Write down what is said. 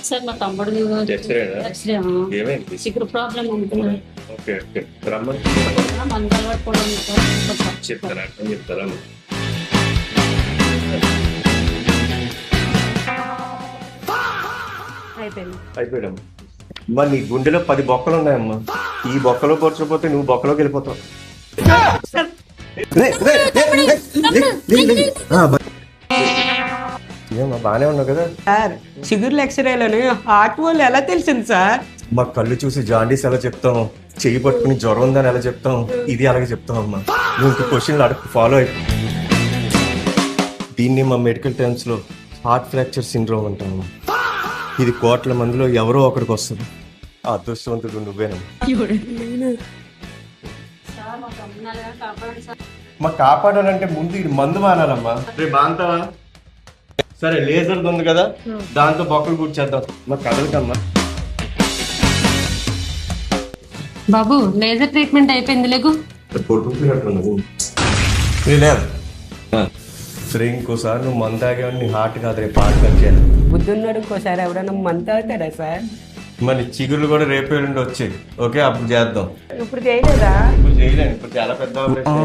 Sir మా తమ్ముడు చిగురు ప్రాబ్లం ఉంటుంది. మందు అలవాటు కూడా ఉంది సార్. చెప్తారా అయిపోయాం. అమ్మా నీ గుండెలో 10 బొక్కలు ఉన్నాయమ్మా. ఈ బొక్కలో పొరచకపోతే నువ్వు బొక్కలోకి వెళ్ళిపోతావు. ఏమన్నా బాగానే ఉన్నావు కదా సార్? చిగుర్ల ఎక్స్రేలోని హార్ట్ వాళ్ళు ఎలా తెలిసింది సార్? మా కళ్ళు చూసి జాండీస్ ఎలా చెప్తాం, చెయ్యి పట్టుకుని జ్వరం ఉందని ఎలా చెప్తాం, ఇది అలాగే చెప్తాం అమ్మా. నువ్వు ఇంకో క్వశ్చన్లు అడుగు, ఫాలో అయిపో. దీన్ని మా మెడికల్ టర్మ్స్ లో హార్ట్ ఫ్రాక్చర్ సిండ్రోమ్ అంటాము. ఇది కోట్ల మందిలో ఎవరో ఒకరికి వస్తుంది. ఆ అదృష్టవంతుడు నువ్వేనమ్మా. సార్ మా తమ్ముడిని అలాగే కాపాడండి సార్. మా కాపాడాలంటే ముందు ఇది మందు మానాలమ్మా. రేపు బాగుంటావా? సరే లేజర్ ఉంది కదా, దాంతో బొక్కలు కూర్చేద్దాం. మా కదలకమ్మా. బాబు లేజర్ ట్రీట్మెంట్ అయిపోయింది లేకు. సరే ఇంకోసారి నువ్వు మందు తాగేవని నీ హార్ట్ కాదు, రేపు హార్ట్ వచ్చాను. బుద్ధున్నాడు ఇంకోసారి ఎవరైనా మంత అవుతారా సార్? మరి చిగుళ్ళు కూడా రేపు నుండి వచ్చాయి. ఓకే అప్పుడు చేద్దాం. ఇప్పుడు చేయలేదా? ఇప్పుడు చేయలేను, ఇప్పుడు చాలా పెద్ద ఆపరేషన్.